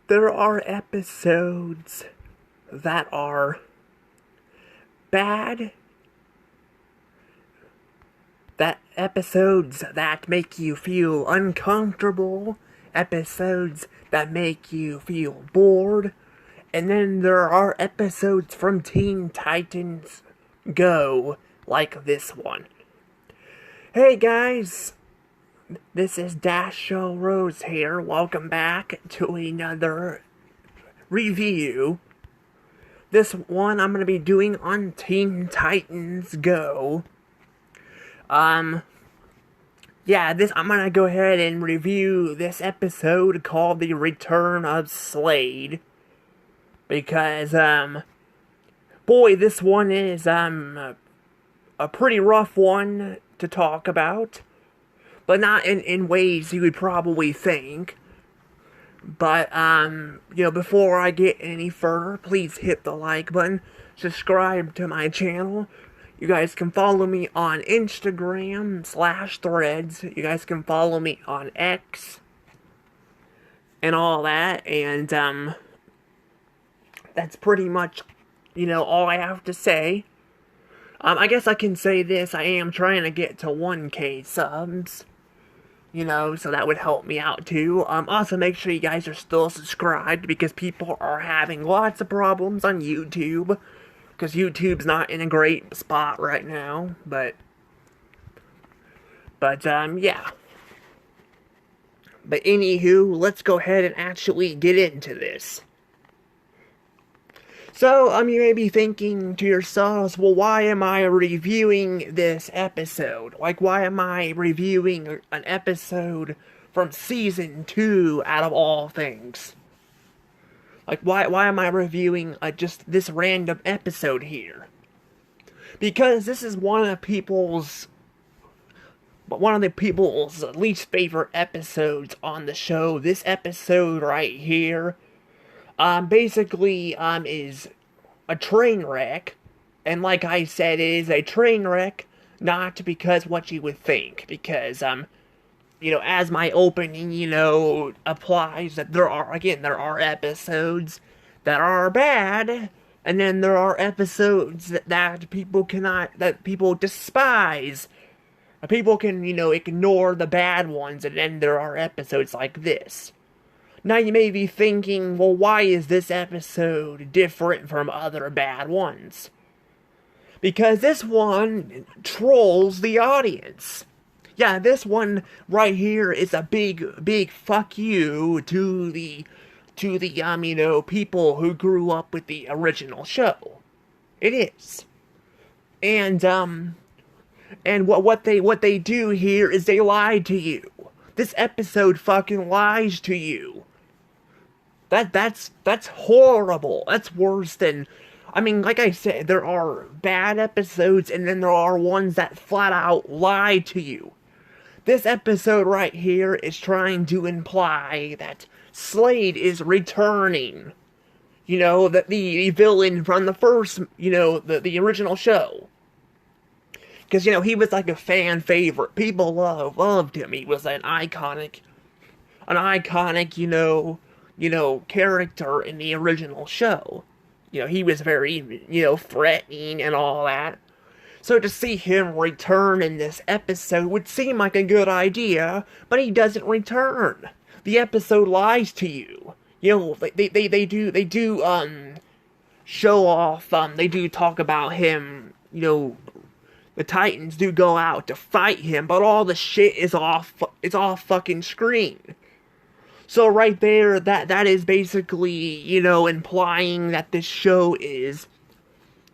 There are episodes that are bad, that episodes that make you feel uncomfortable, episodes that make you feel bored, and then there are episodes from Teen Titans Go, like this one. Hey guys, this is Dasho Rose here. Welcome back to another review. This one I'm going to be doing on Teen Titans Go. I'm going to go ahead and review this episode called The Return of Slade. Because, boy, this one is, a pretty rough one to talk about. But not in ways you would probably think. But, before I get any further, please hit the like button, subscribe to my channel. You guys can follow me on Instagram /threads. You guys can follow me on X. And all that. And, that's pretty much, all I have to say. I guess I can say this. I am trying to get to 1K subs. So that would help me out too. Also, make sure you guys are still subscribed because people are having lots of problems on YouTube. Because YouTube's not in a great spot right now. But, yeah. But anywho, let's go ahead and actually get into this. So, you may be thinking to yourselves, well, why am I reviewing this episode? Like, why am I reviewing an episode from Season 2 out of all things? Like, why am I reviewing just this random episode here? Because this is one of the people's least favorite episodes on the show. This episode right here basically, is a train wreck, and like I said, it is a train wreck, not because what you would think, because, as my opening, applies, that there are episodes that are bad, and then there are episodes that people despise. People can, ignore the bad ones, and then there are episodes like this. Now you may be thinking, well, why is this episode different from other bad ones? Because this one trolls the audience. Yeah, this one right here is a big fuck you to the people who grew up with the original show. It is. And what they do here is they lie to you. This episode fucking lies to you. That's horrible. That's worse than, like I said, there are bad episodes and then there are ones that flat out lie to you. This episode right here is trying to imply that Slade is returning. That the villain from the first, the original show. Because, he was like a fan favorite. People loved him. He was an iconic, character in the original show. He was very, threatening and all that. So to see him return in this episode would seem like a good idea, but he doesn't return. The episode lies to you. They do show off, they do talk about him, the Titans do go out to fight him, but all the shit is off fucking screen. So right there, that is basically, implying that this show is,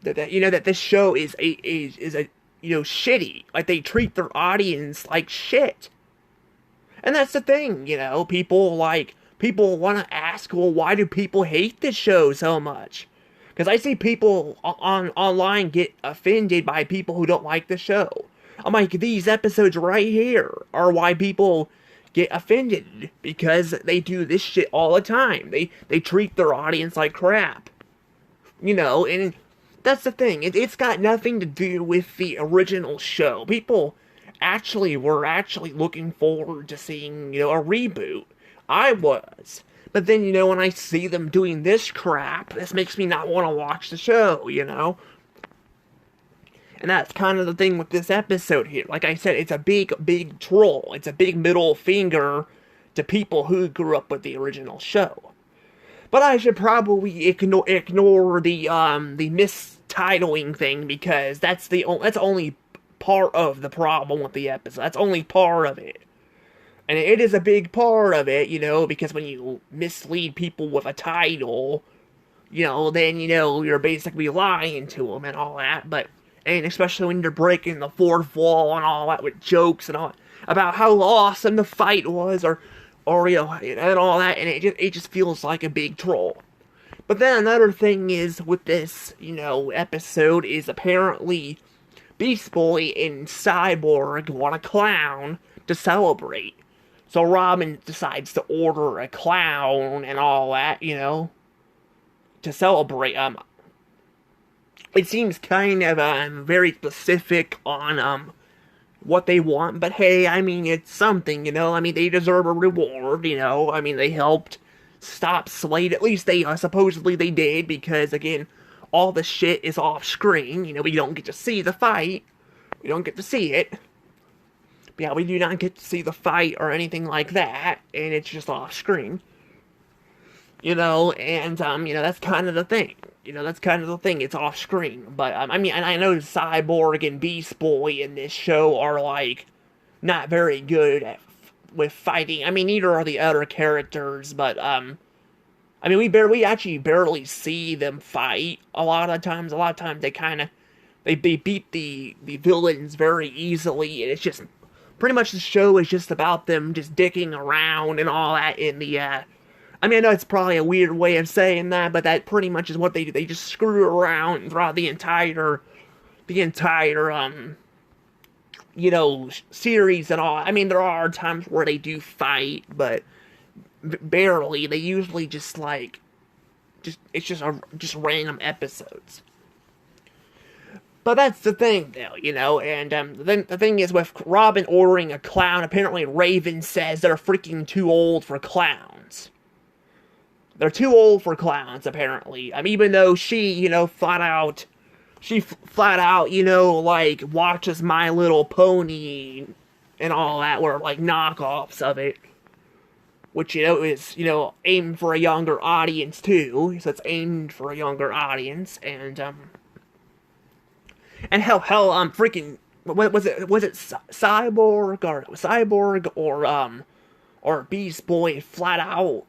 that this show is a shitty. Like, they treat their audience like shit. And that's the thing, people want to ask, well, why do people hate this show so much? Because I see people online get offended by people who don't like the show. I'm like, these episodes right here are why people get offended, because they do this shit all the time. They treat their audience like crap. And that's the thing. It's got nothing to do with the original show. People were actually looking forward to seeing, a reboot. I was. But then, when I see them doing this crap, this makes me not want to watch the show. And that's kind of the thing with this episode here. Like I said, it's a big, big troll. It's a big middle finger to people who grew up with the original show. But I should probably ignore the mistitling thing, because that's only part of the problem with the episode. That's only part of it. And it is a big part of it, because when you mislead people with a title, then, you're basically lying to them and all that. And especially when you're breaking the fourth wall and all that with jokes and all about how awesome the fight was, or and all that, and it just feels like a big troll. But then another thing is with this, episode is apparently Beast Boy and Cyborg want a clown to celebrate. So Robin decides to order a clown and all that, to celebrate. It seems kind of very specific on what they want, but hey, it's something, they deserve a reward, they helped stop Slade. At least they supposedly they did, because again, all the shit is off screen. We don't get to see the fight. We don't get to see it. But yeah, we do not get to see the fight or anything like that, and it's just off screen. And that's kind of the thing. That's kind of the thing. It's off screen. But and I know Cyborg and Beast Boy in this show are like not very good with fighting. Neither are the other characters, but we actually barely see them fight a lot of times. A lot of times they beat the villains very easily, and it's just pretty much the show is just about them just dicking around and all that in the I know it's probably a weird way of saying that, but that pretty much is what they do. They just screw around throughout the entire series and all. There are times where they do fight, but barely. They usually just just random episodes. But that's the thing, though, and then the thing is with Robin ordering a clown, apparently Raven says they're freaking too old for clowns. They're too old for clowns, apparently. Even though she, flat out, watches My Little Pony and all that, were like knockoffs of it. Which, is, aimed for a younger audience, too. So it's aimed for a younger audience, and hell, freaking, what was it Cyborg or Beast Boy flat out,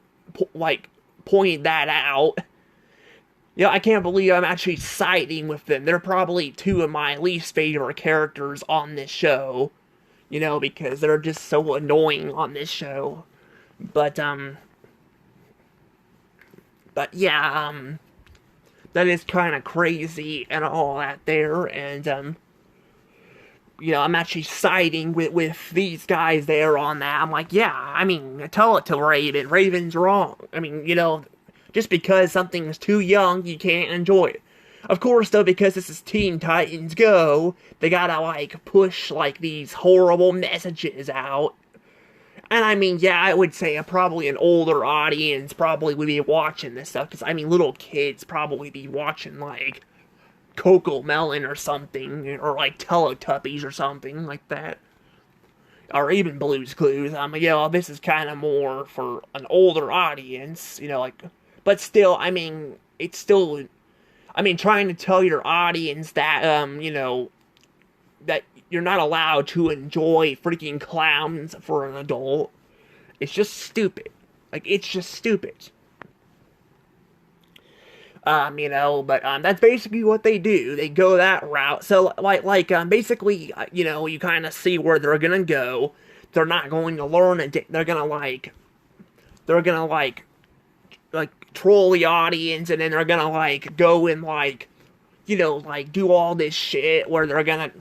pointed that out. I can't believe I'm actually siding with them. They're probably two of my least favorite characters on this show, because they're just so annoying on this show. But yeah, that is kind of crazy and all that there, and I'm actually siding with these guys there on that. I'm like, yeah, tell it to Raven. Raven's wrong. Just because something's too young, you can't enjoy it. Of course, though, because this is Teen Titans Go, they gotta, push, these horrible messages out. And yeah, I would say probably an older audience probably would be watching this stuff, because, little kids probably be watching, Coco Melon or something, or, Teletubbies or something like that. Or even Blue's Clues. This is kind of more for an older audience, but still, it's still, trying to tell your audience that, that you're not allowed to enjoy freaking clowns for an adult. It's just stupid. It's just stupid. But that's basically what they do. They go that route. So, basically, you kind of see where they're gonna go. They're not going to learn it. They're gonna, troll the audience, and then they're gonna, go and, do all this shit where they're gonna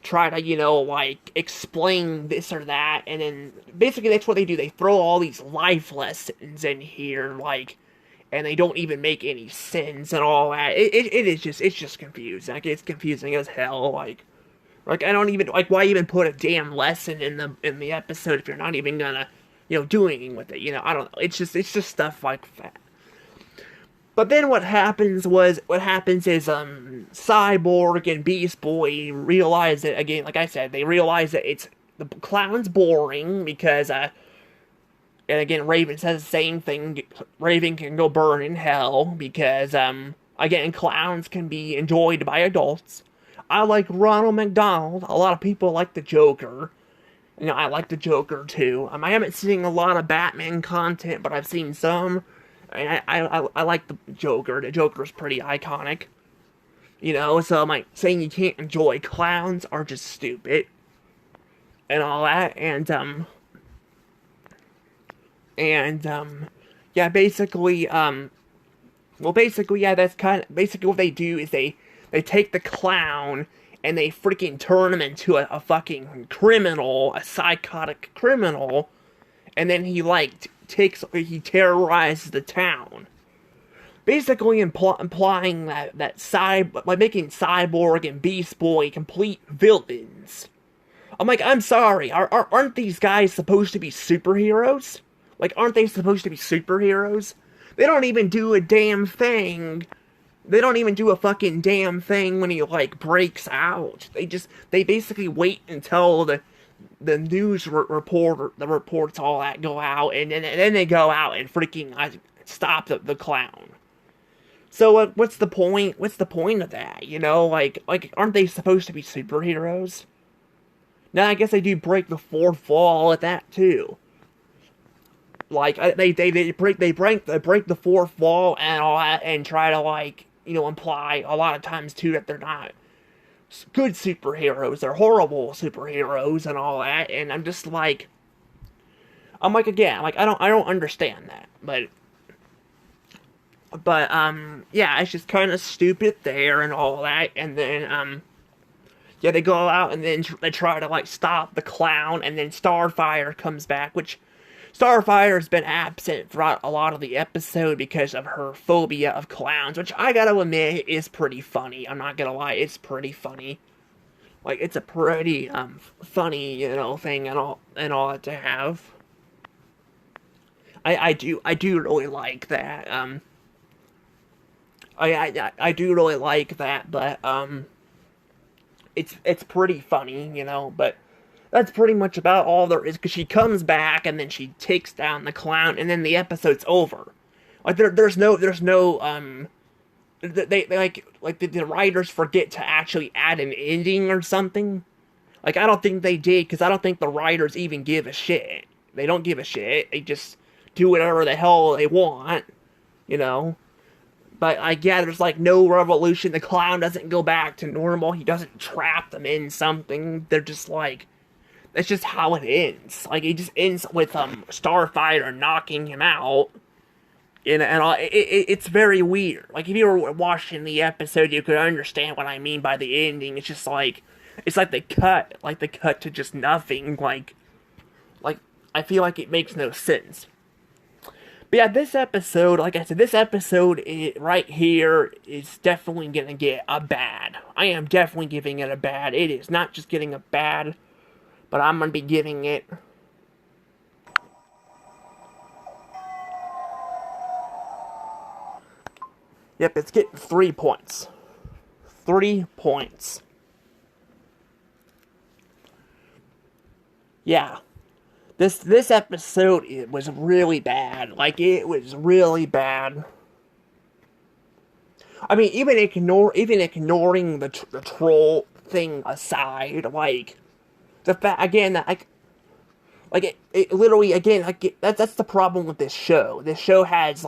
try to, explain this or that, and then, basically, that's what they do. They throw all these life lessons in here, and they don't even make any sense and all that. It's just confusing. It's confusing as hell. I don't even, why even put a damn lesson in the episode if you're not even gonna, doing with it. I don't know. It's just stuff like that. But then what happens is Cyborg and Beast Boy realize that, again, like I said, they realize that the clown's boring because and again, Raven says the same thing. Raven can go burn in hell because again, clowns can be enjoyed by adults. I like Ronald McDonald. A lot of people like the Joker. I like the Joker too. I haven't seen a lot of Batman content, but I've seen some. I like the Joker. The Joker's pretty iconic. So I'm like, saying you can't enjoy clowns are just stupid. And all that. Yeah, basically, that's basically what they do is they take the clown and they freaking turn him into a fucking criminal, a psychotic criminal, and then he terrorizes the town. Basically implying that making Cyborg and Beast Boy complete villains. I'm like, I'm sorry, aren't these guys supposed to be superheroes? Aren't they supposed to be superheroes? They don't even do a damn thing. They don't even do a fucking damn thing when he, breaks out. They basically wait until the news reports all that go out, and then they go out and freaking stop the clown. So what's the point? What's the point of that? Aren't they supposed to be superheroes? Now I guess they do break the fourth wall at that too. They break the fourth wall and all that, and try to imply a lot of times too that they're not good superheroes, they're horrible superheroes and all that, and I'm again, I don't understand that, but yeah, it's just kind of stupid there and all that, and then yeah, they go out and then they try to stop the clown, and then Starfire comes back, which Starfire has been absent throughout a lot of the episode because of her phobia of clowns, which I gotta admit is pretty funny. I'm not gonna lie, it's pretty funny. It's a pretty funny, thing and all that to have. I do really like that. I do really like that, but it's pretty funny, but that's pretty much about all there is, because she comes back and then she takes down the clown, and then the episode's over. There's no the writers forget to actually add an ending or something. I don't think they did, because I don't think the writers even give a shit. They don't give a shit. They just do whatever the hell they want, But yeah, there's no revolution. The clown doesn't go back to normal. He doesn't trap them in something. They're just that's just how it ends. It just ends with Starfire knocking him out. It's very weird. If you were watching the episode, you could understand what I mean by the ending. It's just it's they cut to just nothing. I feel like it makes no sense. But yeah, this episode, like I said, right here is definitely gonna get a bad. I am definitely giving it a bad. It is not just getting a bad, but I'm gonna be giving it Yep, it's getting 3 points. 3 points. Yeah. This episode, it was really bad. It was really bad. I mean, even ignoring the troll thing aside, the fact, again, that, it literally, again, that's the problem with this show. This show has,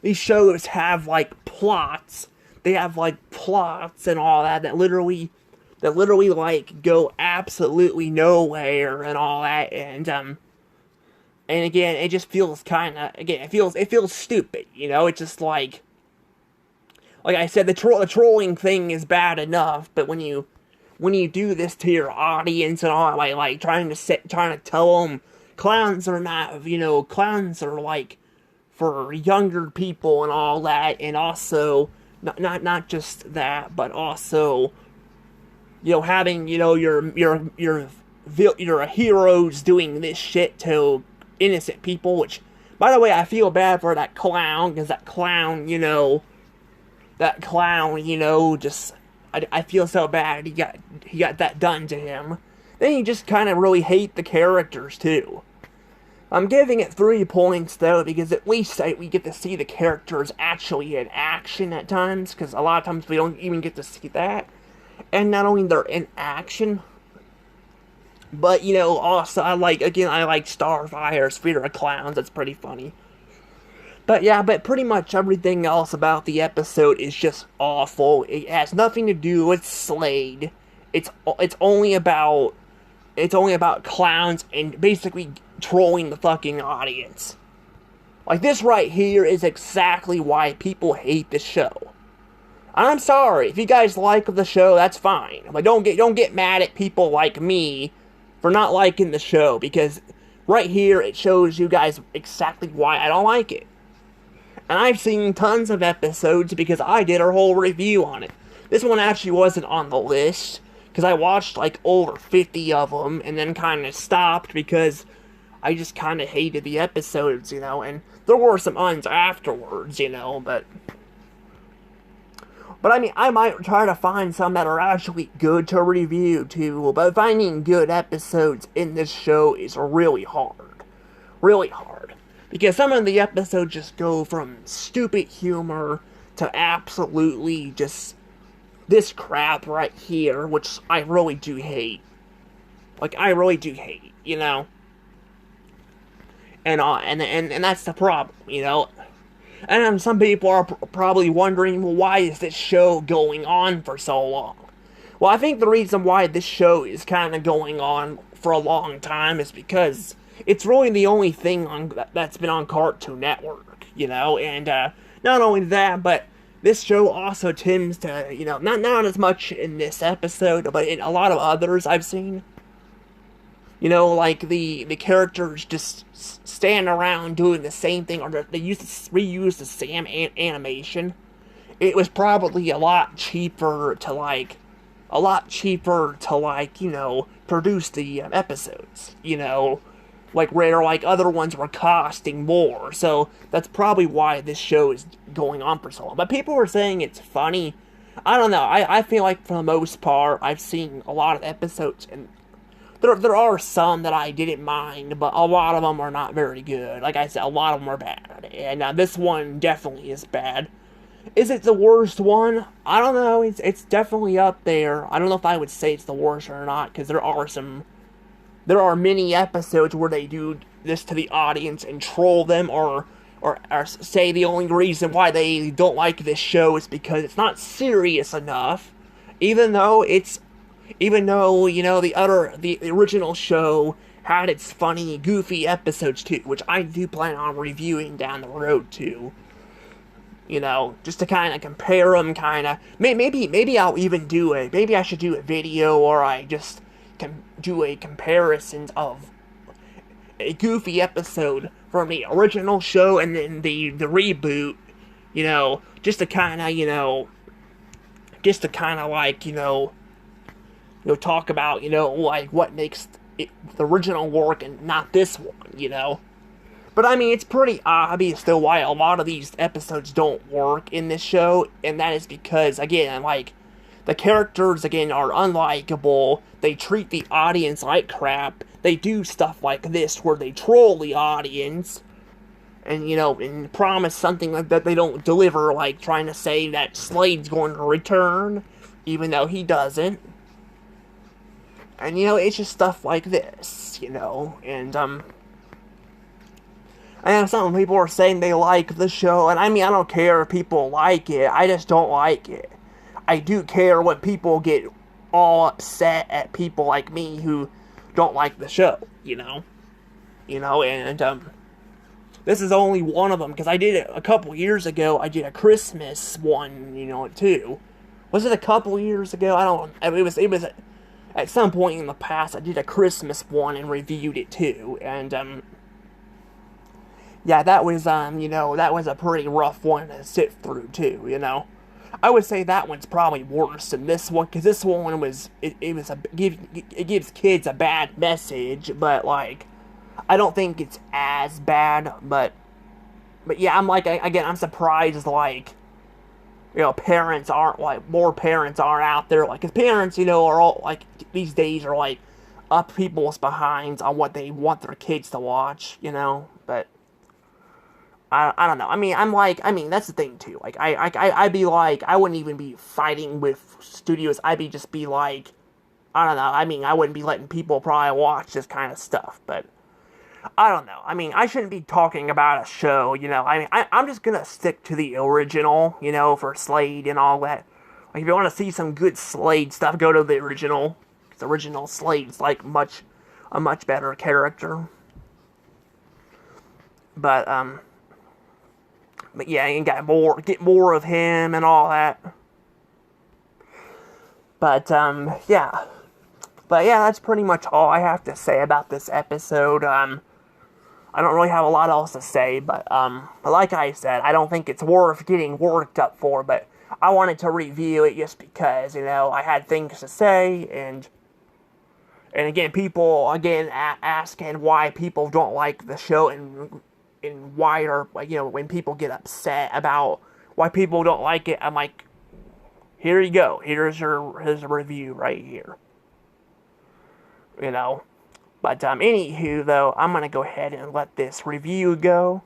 these shows have, plots. They have, plots and all that literally, go absolutely nowhere and all that, and again, it just feels it feels stupid, It's just like I said, the trolling thing is bad enough, but when you do this to your audience and all that, trying to tell them clowns are not, clowns are, for younger people and all that, and also, not just that, but also, having, your heroes doing this shit to innocent people, which, by the way, I feel bad for that clown, because that clown, just, I feel so bad he got that done to him. Then you just kind of really hate the characters, too. I'm giving it 3 points, though, because at least we get to see the characters actually in action at times, because a lot of times we don't even get to see that. And not only they're in action, but, also, I like Starfire's Fear of Clowns. That's pretty funny. But, yeah, but pretty much everything else about the episode is just awful. It has nothing to do with Slade. It's only about clowns and basically trolling the fucking audience. Like, this right here is exactly why people hate this show. I'm sorry, if you guys like the show, that's fine. But don't get mad at people like me for not liking the show, because right here it shows you guys exactly why I don't like it. And I've seen tons of episodes because I did a whole review on it. This one actually wasn't on the list, because I watched like over 50 of them and then kind of stopped because I just kind of hated the episodes, and there were some uns afterwards, but I mean, I might try to find some that are actually good to review, too, but finding good episodes in this show is really hard. Really hard. Because some of the episodes just go from stupid humor to absolutely just this crap right here, which I really do hate. Like, I really do hate, And that's the problem, And some people are probably wondering, well, why is this show going on for so long? Well, I think the reason why this show is kind of going on for a long time is because it's really the only thing that's been on Cartoon Network, And not only that, but this show also tends to, not as much in this episode, but in a lot of others I've seen. Like the characters just stand around doing the same thing, or they reuse the same animation. It was probably a lot cheaper to produce the episodes, where other ones were costing more. So that's probably why this show is going on for so long. But people were saying it's funny. I don't know. I feel like for the most part, I've seen a lot of episodes, and there are some that I didn't mind, but a lot of them are not very good. Like I said, a lot of them are bad. And this one definitely is bad. Is it the worst one? I don't know. It's definitely up there. I don't know if I would say it's the worst or not, because there are many episodes where they do this to the audience and troll them, or say the only reason why they don't like this show is because it's not serious enough, even though the original show had its funny, goofy episodes too, which I do plan on reviewing down the road too. Just to kind of compare them, maybe I'll even maybe I should do a video, or I just can do a comparison of a goofy episode from the original show and then the reboot, just to kind of talk about, what makes the original work and not this one, But I mean, it's pretty obvious though why a lot of these episodes don't work in this show, and that is because, again, the characters, again, are unlikable. They treat the audience like crap. They do stuff like this where they troll the audience and, and promise something like that they don't deliver, like trying to say that Slade's going to return, even though he doesn't. And, it's just stuff like this, and, I know some people are saying they like the show, and I mean, I don't care if people like it, I just don't like it. I do care when people get all upset at people like me who don't like the show, and, this is only one of them, because I did it a couple years ago. I did a Christmas one, too. Was it a couple years ago? I don't, it was at some point in the past. I did a Christmas one and reviewed it, too, and, yeah, that was, that was a pretty rough one to sit through, too, I would say that one's probably worse than this one, because this one was, it gives kids a bad message, but, I don't think it's as bad, but yeah, I'm like, again, I'm surprised, like, parents aren't, like, more parents aren't out there, like, because parents, are all, like, these days are, like, up people's behinds on what they want their kids to watch, but I don't know. I mean, that's the thing, too. Like, I'd be like, I wouldn't even be fighting with studios. Just be like, I don't know. I mean, I wouldn't be letting people probably watch this kind of stuff, but I don't know. I mean, I shouldn't be talking about a show, I mean, I'm just gonna stick to the original, for Slade and all that. Like, if you want to see some good Slade stuff, go to the original. The original Slade's, like, a much better character. But, yeah, and get more of him and all that. But, yeah. But, yeah, that's pretty much all I have to say about this episode. I don't really have a lot else to say, but like I said, I don't think it's worth getting worked up for, but I wanted to review it just because, I had things to say, and again, people, asking why people don't like the show, and why are, like, when people get upset about why people don't like it, I'm like, here you go, here's a review right here, But, anywho, though, I'm gonna go ahead and let this review go.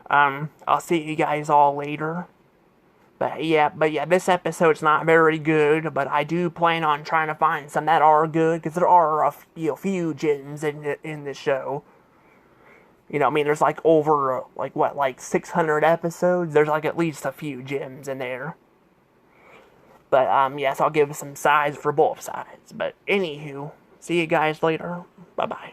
I'll see you guys all later. But yeah, this episode's not very good, but I do plan on trying to find some that are good, because there are a few gems in the show. I mean, there's like over, like 600 episodes? There's like at least a few gems in there. But, yes, I'll give some sides for both sides. But, anywho, see you guys later. Bye-bye.